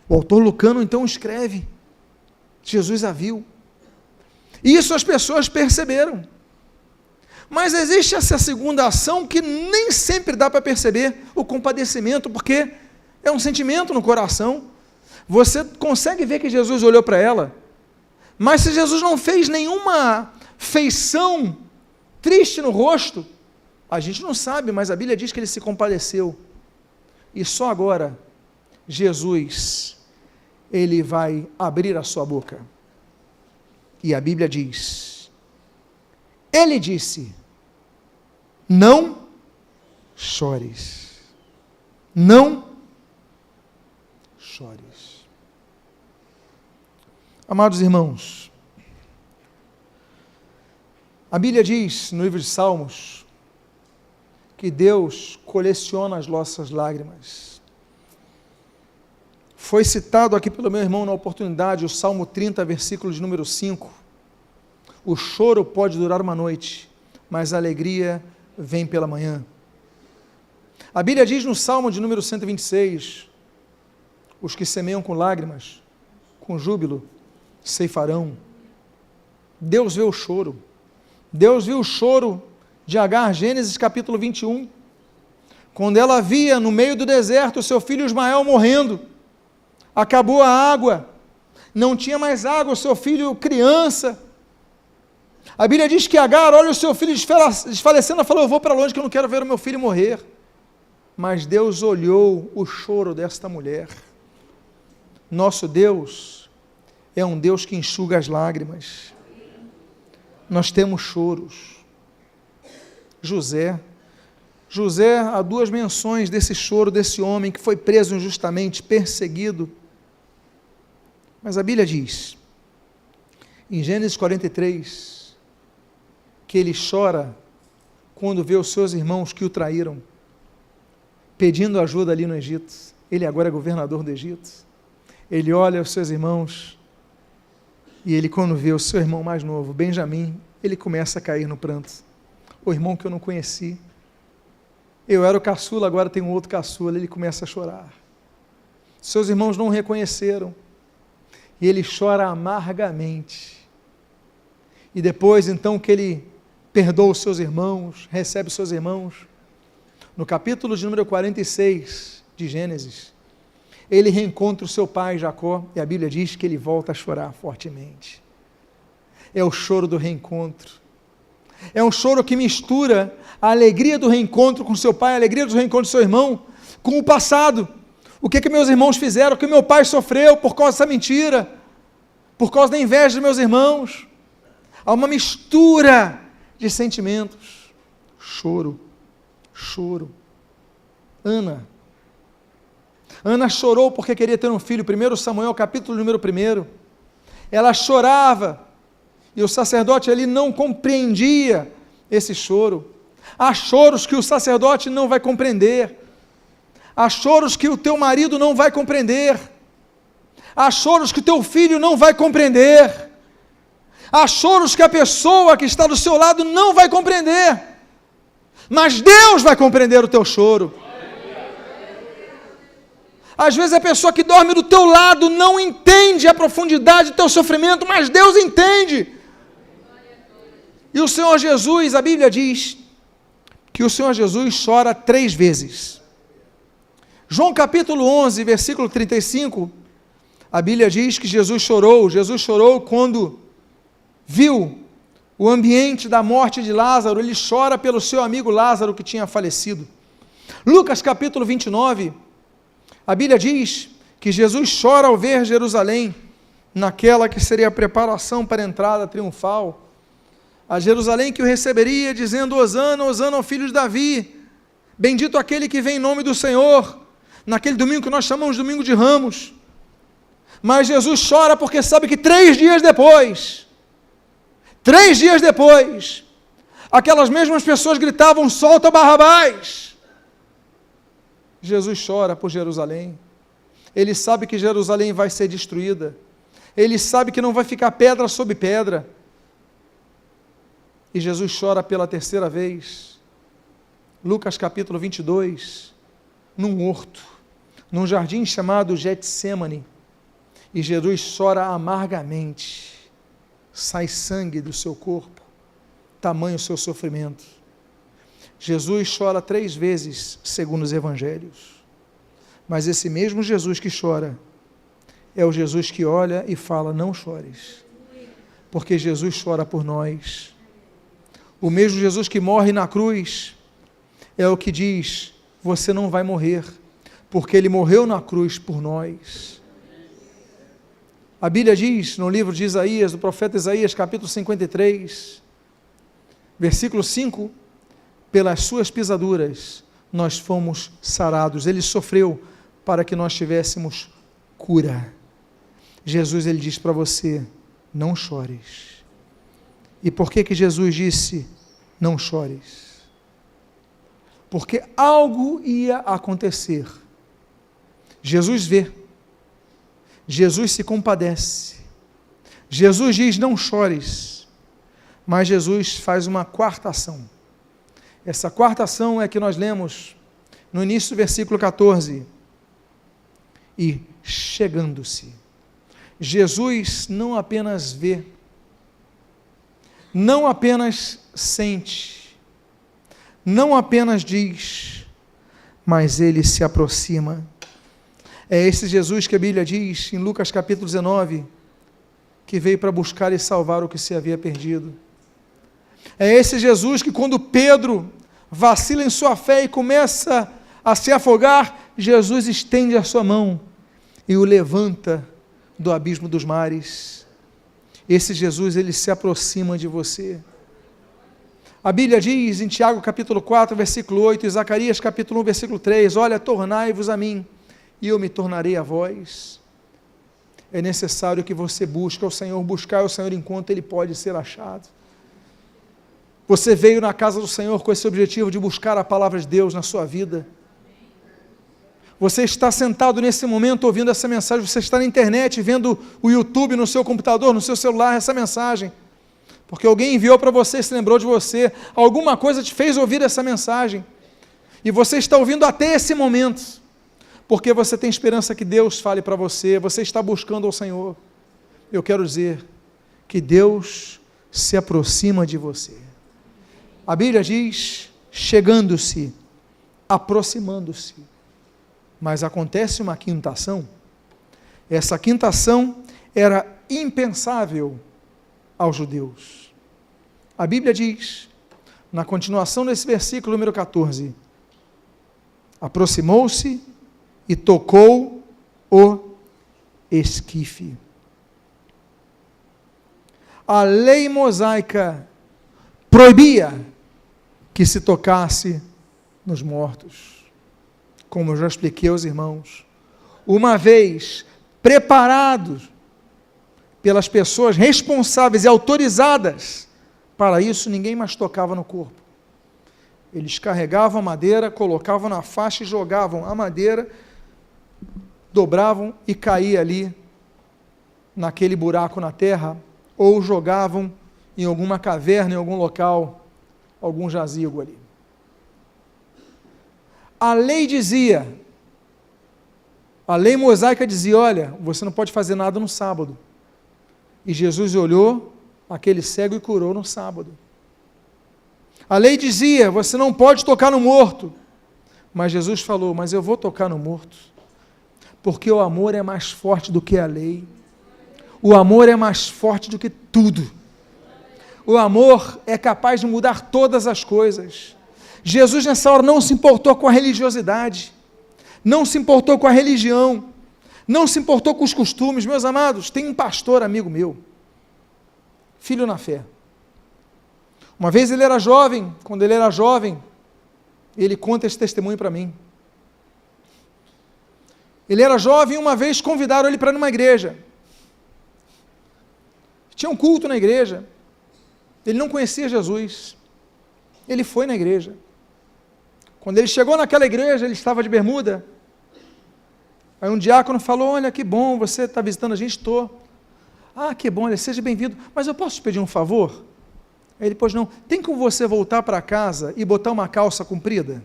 O autor Lucano então escreve, Jesus a viu. Isso as pessoas perceberam. Mas existe essa segunda ação que nem sempre dá para perceber, o compadecimento, porque é um sentimento no coração. Você consegue ver que Jesus olhou para ela, mas se Jesus não fez nenhuma feição triste no rosto, a gente não sabe, mas a Bíblia diz que ele se compadeceu. E só agora, Jesus, ele vai abrir a sua boca. E a Bíblia diz, ele disse, não chores, não chores. Amados irmãos, a Bíblia diz no livro de Salmos que Deus coleciona as nossas lágrimas. Foi citado aqui pelo meu irmão na oportunidade o Salmo 30, versículo de número 5. O choro pode durar uma noite, mas a alegria vem pela manhã. A Bíblia diz no Salmo de número 126, os que semeiam com lágrimas, com júbilo, ceifarão. Deus vê o choro. Deus viu o choro de Agar, Gênesis capítulo 21, quando ela via no meio do deserto o seu filho Ismael morrendo. Acabou a água, não tinha mais água, o seu filho criança. A Bíblia diz que Agar olha o seu filho desfalecendo e falou, eu vou para longe que eu não quero ver o meu filho morrer. Mas Deus olhou o choro desta mulher. Nosso Deus é um Deus que enxuga as lágrimas. Nós temos choros. José, há 2 menções desse choro desse homem que foi preso injustamente, perseguido. Mas a Bíblia diz, em Gênesis 43, que ele chora quando vê os seus irmãos que o traíram, pedindo ajuda ali no Egito. Ele agora é governador do Egito. Ele olha os seus irmãos e ele, quando vê o seu irmão mais novo, Benjamim, ele começa a cair no pranto. O irmão que eu não conheci, eu era o caçula, agora tem um outro caçula, ele começa a chorar. Seus irmãos não o reconheceram, e ele chora amargamente. E depois, então, que ele perdoa os seus irmãos, recebe os seus irmãos, no capítulo de número 46 de Gênesis, ele reencontra o seu pai Jacó, e a Bíblia diz que ele volta a chorar fortemente. É o choro do reencontro. É um choro que mistura a alegria do reencontro com seu pai, a alegria do reencontro do seu irmão, com o passado. O que meus irmãos fizeram, o que meu pai sofreu por causa dessa mentira, por causa da inveja dos meus irmãos. Há uma mistura de sentimentos. Choro. Ana chorou porque queria ter um filho. 1 Samuel, capítulo número 1. Ela chorava, e o sacerdote ali não compreendia esse choro. Há choros que o sacerdote não vai compreender. Há choros que o teu marido não vai compreender. Há choros que o teu filho não vai compreender. Há choros que a pessoa que está do seu lado não vai compreender. mas Deus vai compreender o teu choro. Às vezes a pessoa que dorme do teu lado não entende a profundidade do teu sofrimento, mas Deus entende. E o Senhor Jesus, a Bíblia diz que o Senhor Jesus chora 3 vezes. João capítulo 11, versículo 35, a Bíblia diz que Jesus chorou quando viu o ambiente da morte de Lázaro, ele chora pelo seu amigo Lázaro que tinha falecido. Lucas capítulo 29, a Bíblia diz que Jesus chora ao ver Jerusalém, naquela que seria a preparação para a entrada triunfal, a Jerusalém que o receberia, dizendo: Hosana, Hosana ao filho de Davi, bendito aquele que vem em nome do Senhor, naquele domingo que nós chamamos de domingo de Ramos. Mas Jesus chora porque sabe que 3 dias depois, aquelas mesmas pessoas gritavam: solta Barrabás. Jesus chora por Jerusalém. Ele sabe que Jerusalém vai ser destruída. Ele sabe que não vai ficar pedra sobre pedra. E Jesus chora pela 3ª vez. Lucas capítulo 22, num horto, num jardim chamado Getsêmani. E Jesus chora amargamente. Sai sangue do seu corpo, tamanho o seu sofrimento. Jesus chora 3 vezes, segundo os evangelhos. Mas esse mesmo Jesus que chora, é o Jesus que olha e fala: não chores, porque Jesus chora por nós. O mesmo Jesus que morre na cruz, é o que diz: você não vai morrer, porque Ele morreu na cruz por nós. A Bíblia diz, no livro de Isaías, do profeta Isaías, capítulo 53, versículo 5, pelas suas pisaduras nós fomos sarados. Ele sofreu para que nós tivéssemos cura. Jesus, ele diz para você: não chores. E por que Jesus disse: não chores? Porque algo ia acontecer. Jesus vê, Jesus se compadece, Jesus diz: não chores, mas Jesus faz uma 4ª ação. Essa 4ª ação é que nós lemos no início do versículo 14. E chegando-se, Jesus não apenas vê, não apenas sente, não apenas diz, mas ele se aproxima. É esse Jesus que a Bíblia diz em Lucas capítulo 19, que veio para buscar e salvar o que se havia perdido. É esse Jesus que, quando Pedro vacila em sua fé e começa a se afogar, Jesus estende a sua mão e o levanta do abismo dos mares. Esse Jesus, ele se aproxima de você. A Bíblia diz em Tiago capítulo 4, versículo 8, e Zacarias capítulo 1, versículo 3, olha, tornai-vos a mim, e eu me tornarei a vós. É necessário que você busque o Senhor, buscar o Senhor enquanto Ele pode ser achado. Você veio na casa do Senhor com esse objetivo de buscar a palavra de Deus na sua vida. Você está sentado nesse momento ouvindo essa mensagem, você está na internet vendo o YouTube no seu computador, no seu celular, essa mensagem, porque alguém enviou para você, se lembrou de você, alguma coisa te fez ouvir essa mensagem, e você está ouvindo até esse momento, porque você tem esperança que Deus fale para você, você está buscando ao Senhor. Eu quero dizer que Deus se aproxima de você. A Bíblia diz, chegando-se, aproximando-se. Mas acontece uma 5ª ação. Essa 5ª ação era impensável aos judeus. A Bíblia diz, na continuação desse versículo número 14, aproximou-se e tocou o esquife. A lei mosaica proibia que se tocasse nos mortos. Como eu já expliquei aos irmãos, uma vez preparados pelas pessoas responsáveis e autorizadas para isso, ninguém mais tocava no corpo. Eles carregavam a madeira, colocavam na faixa e jogavam a madeira, dobravam e caía ali naquele buraco na terra, ou jogavam em alguma caverna, em algum local, algum jazigo ali. A lei dizia, a lei mosaica dizia, olha, você não pode fazer nada no sábado. E Jesus olhou aquele cego e curou no sábado. A lei dizia, você não pode tocar no morto. Mas Jesus falou, mas eu vou tocar no morto. Porque o amor é mais forte do que a lei. O amor é mais forte do que tudo. O amor é capaz de mudar todas as coisas. Jesus nessa hora não se importou com a religiosidade, não se importou com a religião, não se importou com os costumes. Meus amados, tem um pastor amigo meu, filho na fé. Uma vez ele era jovem, quando ele era jovem, ele conta esse testemunho para mim. Ele era jovem e uma vez convidaram ele para ir numa igreja. Tinha um culto na igreja. Ele não conhecia Jesus. Ele foi na igreja. Quando ele chegou naquela igreja, ele estava de bermuda. Aí um diácono falou, olha, que bom, você está visitando a gente? Estou. Ah, que bom, olha, seja bem-vindo. Mas eu posso te pedir um favor? Aí ele, pois não, tem como você voltar para casa e botar uma calça comprida?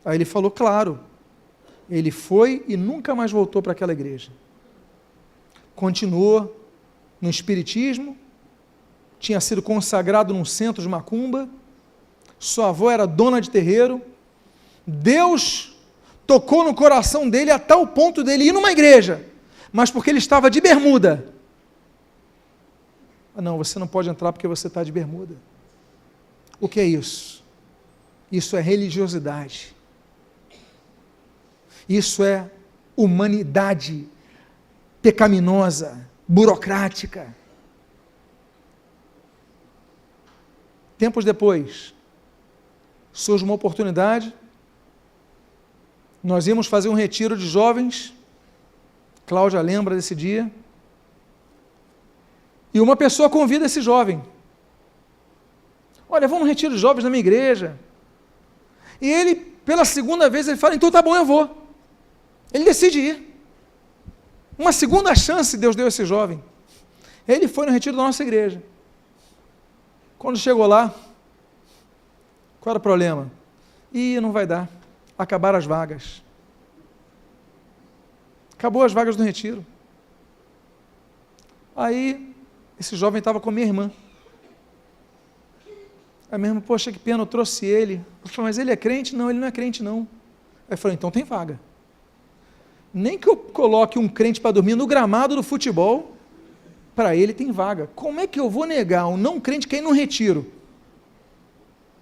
Aí ele falou, claro. Ele foi e nunca mais voltou para aquela igreja. Continuou no espiritismo, tinha sido consagrado num centro de macumba, sua avó era dona de terreiro. Deus tocou no coração dele a tal ponto dele ir numa igreja, mas porque ele estava de bermuda. Não, você não pode entrar porque você está de bermuda. O que é isso? Isso é religiosidade. Isso é humanidade pecaminosa, burocrática. Tempos depois, surge uma oportunidade, nós íamos fazer um retiro de jovens, Cláudia lembra desse dia, e uma pessoa convida esse jovem, olha, vamos no retiro de jovens na minha igreja, e ele, pela segunda vez, ele fala, então tá bom, eu vou. Ele decide ir. Uma segunda chance Deus deu a esse jovem. Ele foi no retiro da nossa igreja. Quando chegou lá, qual era o problema? Não vai dar. Acabaram as vagas. Acabou as vagas do retiro. Aí, esse jovem estava com a minha irmã. A minha irmã, poxa, que pena, eu trouxe ele. Eu falei, mas ele é crente? Não, ele não é crente, não. Aí eu falei, então tem vaga. Nem que eu coloque um crente para dormir no gramado do futebol, para ele tem vaga. Como é que eu vou negar um não crente que ir no retiro?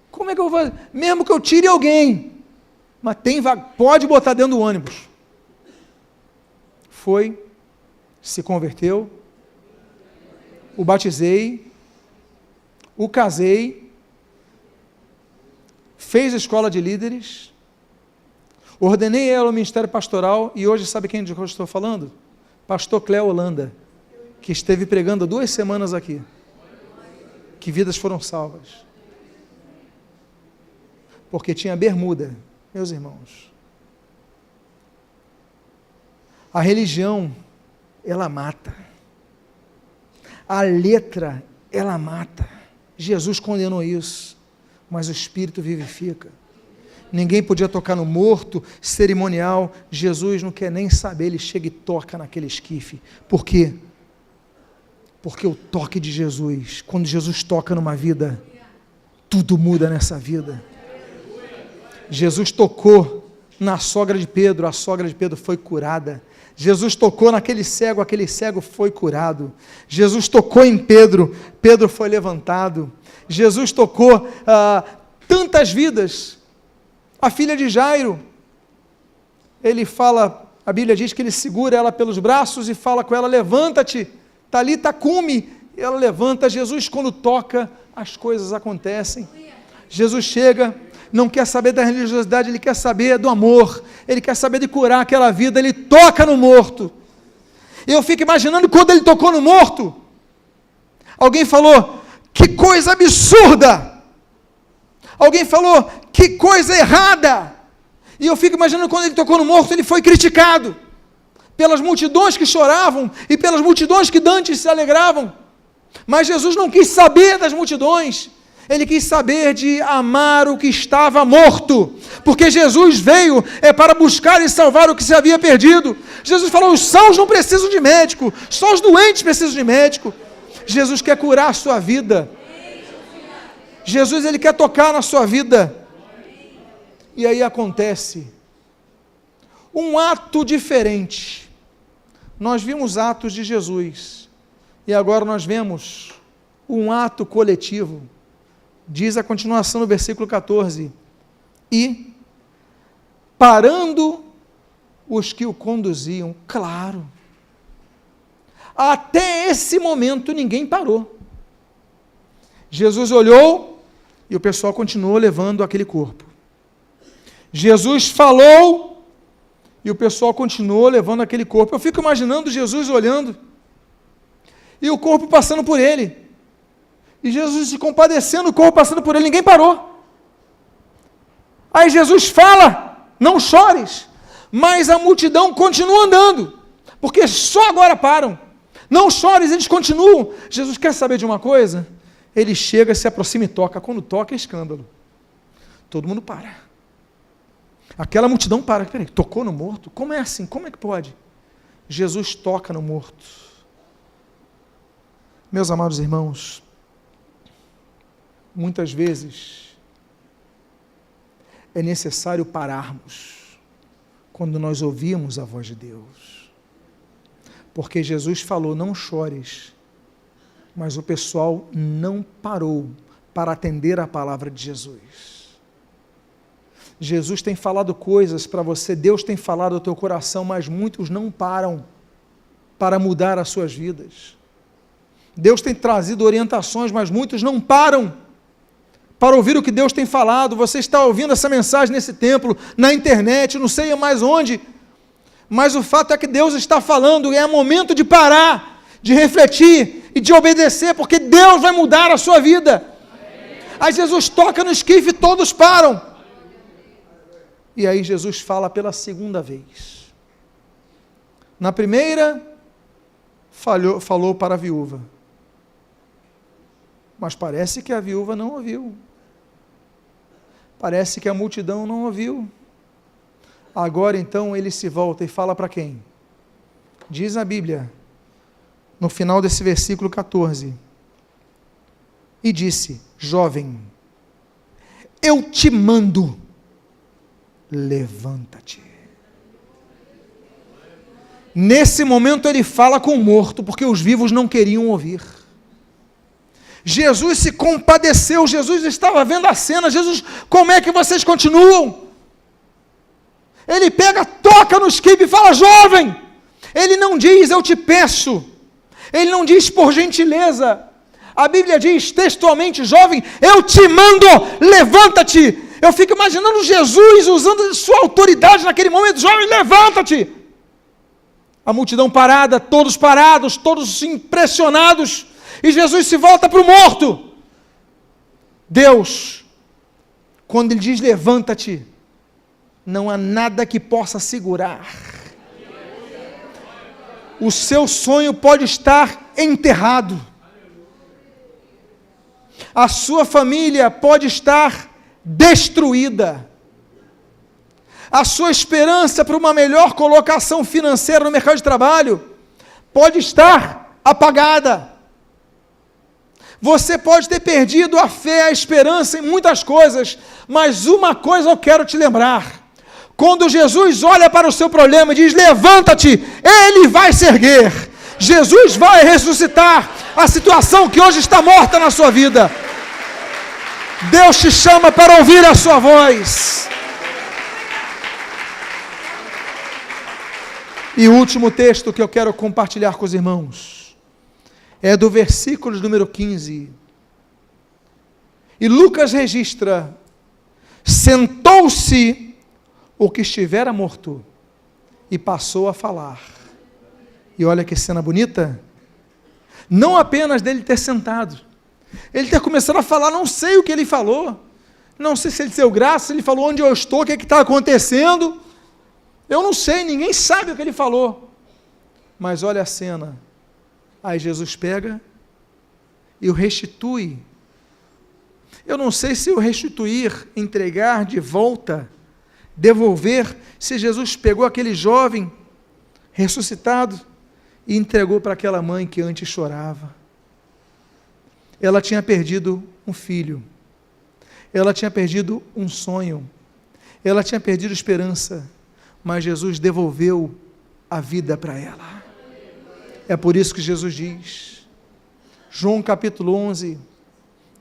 Como é que eu vou fazer? Mesmo que eu tire alguém, mas tem vaga, pode botar dentro do ônibus. Foi, se converteu, o batizei, o casei, fez a escola de líderes, ordenei ela ao ministério pastoral, e hoje sabe quem de que eu estou falando? Pastor Cléo Holanda, que esteve pregando 2 semanas aqui, que vidas foram salvas, porque tinha bermuda. Meus irmãos, a religião, ela mata, a letra, ela mata. Jesus condenou isso, mas o Espírito vivifica. Ninguém podia tocar no morto, cerimonial. Jesus não quer nem saber, ele chega e toca naquele esquife. Por quê? Porque o toque de Jesus, quando Jesus toca numa vida, tudo muda nessa vida. Jesus tocou na sogra de Pedro, a sogra de Pedro foi curada. Jesus tocou naquele cego, aquele cego foi curado. Jesus tocou em Pedro, Pedro foi levantado. Jesus tocou tantas vidas. A filha de Jairo, ele fala, a Bíblia diz que ele segura ela pelos braços e fala com ela, levanta-te, Talita cumi, e ela levanta. Jesus, quando toca, as coisas acontecem. Jesus chega, não quer saber da religiosidade, ele quer saber do amor, ele quer saber de curar aquela vida, ele toca no morto. Eu fico imaginando quando ele tocou no morto, alguém falou, que coisa absurda! Alguém falou, que coisa errada! E eu fico imaginando quando ele tocou no morto, ele foi criticado pelas multidões que choravam e pelas multidões que dantes se alegravam. Mas Jesus não quis saber das multidões. Ele quis saber de amar o que estava morto, porque Jesus veio para buscar e salvar o que se havia perdido. Jesus falou, os sãos não precisam de médico, só os doentes precisam de médico. Jesus quer curar a sua vida. Jesus, Ele quer tocar na sua vida. E aí acontece um ato diferente. Nós vimos atos de Jesus, e agora nós vemos um ato coletivo. Diz a continuação no versículo 14, e parando os que o conduziam, claro, até esse momento ninguém parou. Jesus olhou e o pessoal continuou levando aquele corpo. Jesus falou e o pessoal continuou levando aquele corpo. Eu fico imaginando Jesus olhando e o corpo passando por ele. E Jesus se compadecendo, o corpo passando por ele, ninguém parou. Aí Jesus fala, não chores, mas a multidão continua andando, porque só agora param. Não chores, eles continuam. Jesus quer saber de uma coisa? Ele chega, se aproxima e toca. Quando toca é escândalo. Todo mundo para. Aquela multidão para. Peraí, tocou no morto? Como é assim? Como é que pode? Jesus toca no morto. Meus amados irmãos, muitas vezes é necessário pararmos quando nós ouvimos a voz de Deus. Porque Jesus falou, não chores, mas o pessoal não parou para atender a palavra de Jesus. Jesus tem falado coisas para você, Deus tem falado ao teu coração, mas muitos não param para mudar as suas vidas. Deus tem trazido orientações, mas muitos não param para ouvir o que Deus tem falado. Você está ouvindo essa mensagem nesse templo, na internet, não sei mais onde, mas o fato é que Deus está falando, e é momento de parar, de refletir e de obedecer, porque Deus vai mudar a sua vida. Aí Jesus toca no esquife e todos param. E aí Jesus fala pela segunda vez. Na primeira, falou para a viúva. Mas parece que a viúva não ouviu. Parece que a multidão não ouviu. Agora então ele se volta e fala para quem? Diz a Bíblia, no final desse versículo 14, e disse, jovem, eu te mando, levanta-te. Nesse momento ele fala com o morto, porque os vivos não queriam ouvir. Jesus se compadeceu, Jesus estava vendo a cena. Jesus, como é que vocês continuam? Ele pega, toca no esquife e fala, jovem. Ele não diz, eu te peço. Ele não diz por gentileza. A Bíblia diz textualmente, jovem, eu te mando, levanta-te. Eu fico imaginando Jesus usando sua autoridade naquele momento, jovem, levanta-te. A multidão parada, todos parados, todos impressionados. E Jesus se volta para o morto. Deus, quando Ele diz levanta-te, não há nada que possa segurar. O seu sonho pode estar enterrado. A sua família pode estar destruída. A sua esperança para uma melhor colocação financeira no mercado de trabalho pode estar apagada. Você pode ter perdido a fé, a esperança em muitas coisas, mas uma coisa eu quero te lembrar. Quando Jesus olha para o seu problema e diz, levanta-te, Ele vai se erguer. Jesus vai ressuscitar a situação que hoje está morta na sua vida. Deus te chama para ouvir a sua voz. E o último texto que eu quero compartilhar com os irmãos é do versículo número 15. E Lucas registra, sentou-se o que estivera morto e passou a falar. E olha que cena bonita, não apenas dele ter sentado, ele ter começado a falar, não sei o que ele falou, não sei se ele deu graça, se ele falou onde eu estou, o que está acontecendo, eu não sei, ninguém sabe o que ele falou, mas olha a cena. Aí Jesus pega e o restitui Eu não sei se o restituir, entregar de volta, devolver, se Jesus pegou aquele jovem ressuscitado e entregou para aquela mãe que antes chorava. Ela tinha perdido um filho, ela tinha perdido um sonho, ela tinha perdido esperança, mas Jesus devolveu a vida para ela. É por isso que Jesus diz, João capítulo 11,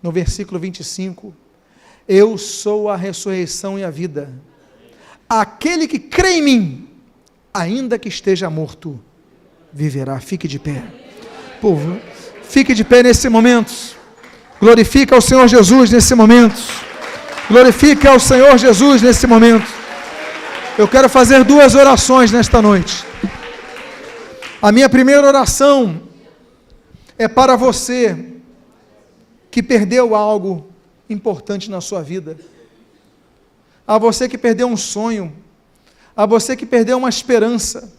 no versículo 25, eu sou a ressurreição e a vida, aquele que crê em mim, ainda que esteja morto, viverá. Fique de pé, povo, fique de pé nesse momento, glorifica ao Senhor Jesus nesse momento, glorifica ao Senhor Jesus nesse momento. Eu quero fazer 2 orações nesta noite. A minha primeira oração é para você que perdeu algo importante na sua vida, a você que perdeu um sonho, a você que perdeu uma esperança,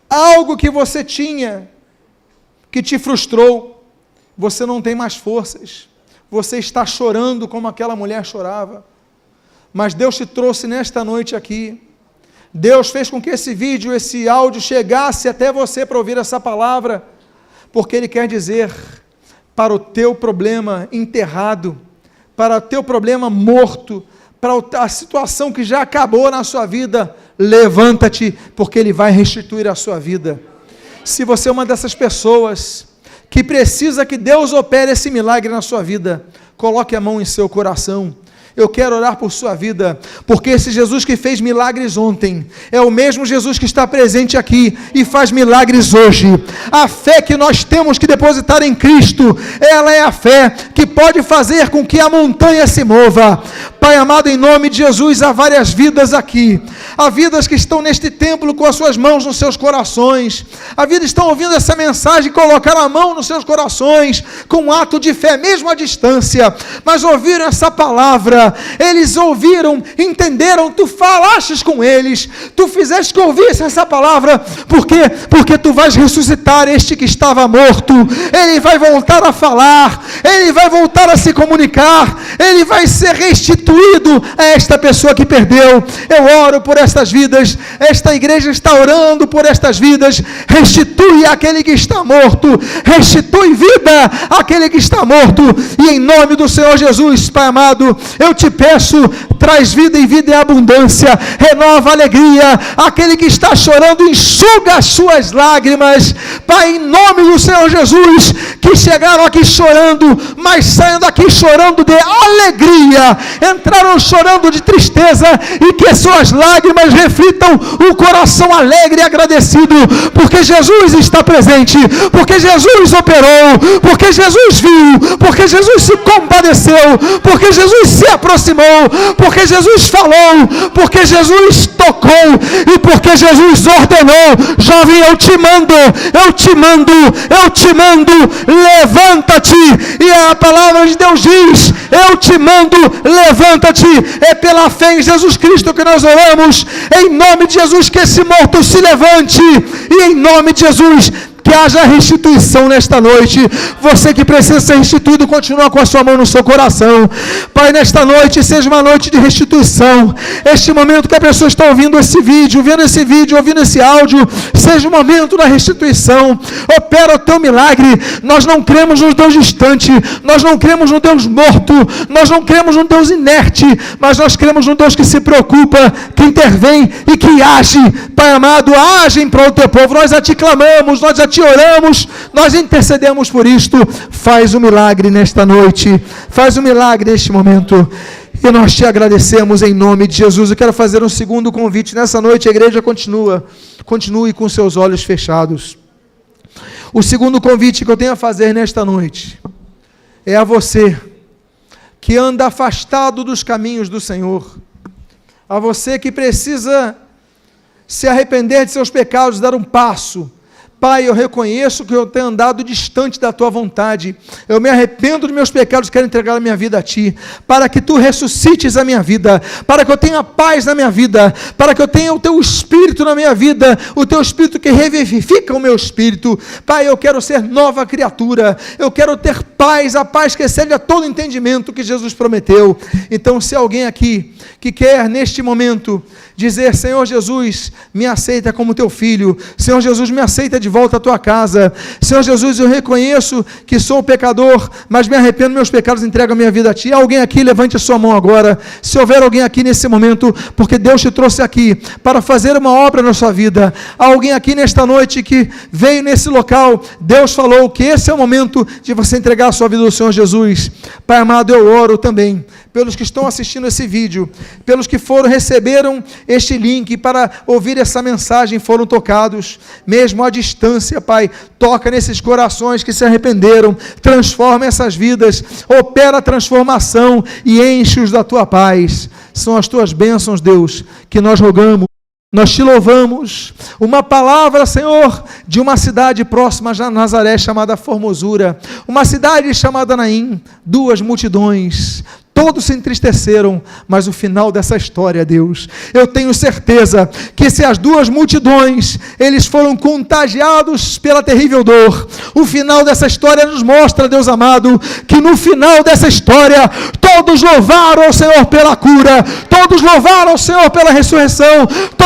algo que você tinha, que te frustrou, você não tem mais forças, você está chorando como aquela mulher chorava, mas Deus te trouxe nesta noite aqui, Deus fez com que esse vídeo, esse áudio chegasse até você para ouvir essa palavra, porque Ele quer dizer, para o teu problema enterrado, para o teu problema morto, para a situação que já acabou na sua vida, levanta-te, porque Ele vai restituir a sua vida. Se você é uma dessas pessoas que precisa que Deus opere esse milagre na sua vida, coloque a mão em seu coração. Eu quero orar por sua vida, porque esse Jesus que fez milagres ontem, é o mesmo Jesus que está presente aqui e faz milagres hoje. A fé que nós temos que depositar em Cristo, ela é a fé que pode fazer com que a montanha se mova. Pai amado, em nome de Jesus, há várias vidas aqui, há vidas que estão neste templo com as suas mãos nos seus corações, há vidas que estão ouvindo essa mensagem, colocaram a mão nos seus corações, com um ato de fé, mesmo à distância, mas ouviram essa palavra, eles ouviram, entenderam, tu falastes com eles, tu fizeste que ouvissem essa palavra, por quê? Porque tu vais ressuscitar este que estava morto, ele vai voltar a falar, ele vai voltar a se comunicar, ele vai ser restituído a esta pessoa que perdeu. Eu oro por estas vidas, esta igreja está orando por estas vidas, restitui aquele que está morto, restitui vida àquele que está morto, e em nome do Senhor Jesus, Pai amado, eu te peço, traz vida e vida em abundância, renova a alegria, aquele que está chorando, enxuga as suas lágrimas, Pai, em nome do Senhor Jesus, que chegaram aqui chorando, mas saiam daqui chorando de alegria, entraram chorando de tristeza, e que suas lágrimas reflitam o coração alegre e agradecido, porque Jesus está presente, porque Jesus operou, porque Jesus viu, porque Jesus se compadeceu, porque Jesus se aproximou, porque Jesus falou, porque Jesus tocou, e porque Jesus ordenou. Jovem, eu te mando, eu te mando, eu te mando, levanta-te, e a palavra de Deus diz, eu te mando, levanta-te. É pela fé em Jesus Cristo que nós oramos, em nome de Jesus, que esse morto se levante, e em nome de Jesus, que haja restituição nesta noite. Você que precisa ser restituído, continua com a sua mão no seu coração. Pai, nesta noite, seja uma noite de restituição. Este momento que a pessoa está ouvindo esse vídeo, vendo esse vídeo, ouvindo esse áudio, seja um momento da restituição. Opera o teu milagre. Nós não cremos num Deus distante, nós não cremos num Deus morto, nós não cremos num Deus inerte, mas nós cremos num Deus que se preocupa, que intervém e que age. Pai amado, age em prol do teu povo. Nós já te clamamos, nós já te oramos, nós intercedemos por isto. Faz um milagre nesta noite, faz um milagre neste momento, e nós te agradecemos em nome de Jesus. Eu quero fazer um segundo convite nessa noite. A igreja continue com seus olhos fechados. O segundo convite que eu tenho a fazer nesta noite é a você que anda afastado dos caminhos do Senhor, a você que precisa se arrepender de seus pecados, dar um passo Pai, eu reconheço que eu tenho andado distante da Tua vontade, eu me arrependo dos meus pecados, quero entregar a minha vida a Ti, para que Tu ressuscites a minha vida, para que eu tenha paz na minha vida, para que eu tenha o Teu Espírito na minha vida, o Teu Espírito que revivifica o meu espírito. Pai, eu quero ser nova criatura, eu quero ter paz, a paz que excede a todo entendimento que Jesus prometeu. Então, se alguém aqui que quer neste momento dizer: Senhor Jesus, me aceita como Teu filho, Senhor Jesus, me aceita de volta à Tua casa, Senhor Jesus, eu reconheço que sou pecador, mas me arrependo dos meus pecados, entrego a minha vida a Ti. Alguém aqui, levante a sua mão agora, se houver alguém aqui nesse momento, porque Deus te trouxe aqui para fazer uma obra na sua vida. Há alguém aqui nesta noite que veio nesse local, Deus falou que esse é o momento de você entregar a sua vida ao Senhor Jesus. Pai amado, eu oro também pelos que estão assistindo esse vídeo, pelos que receberam este link para ouvir essa mensagem, foram tocados, mesmo à distância, Pai, toca nesses corações que se arrependeram, transforma essas vidas, opera a transformação e enche-os da Tua paz. São as Tuas bênçãos, Deus, que nós rogamos. Nós Te louvamos. Uma palavra, Senhor, de uma cidade próxima a Nazaré, chamada Formosura, uma cidade chamada Naim, 2 multidões, todos se entristeceram, mas o final dessa história, Deus, eu tenho certeza que se as 2 multidões, eles foram contagiados pela terrível dor, o final dessa história nos mostra, Deus amado, que no final dessa história, todos louvaram ao Senhor pela cura, todos louvaram ao Senhor pela ressurreição, todos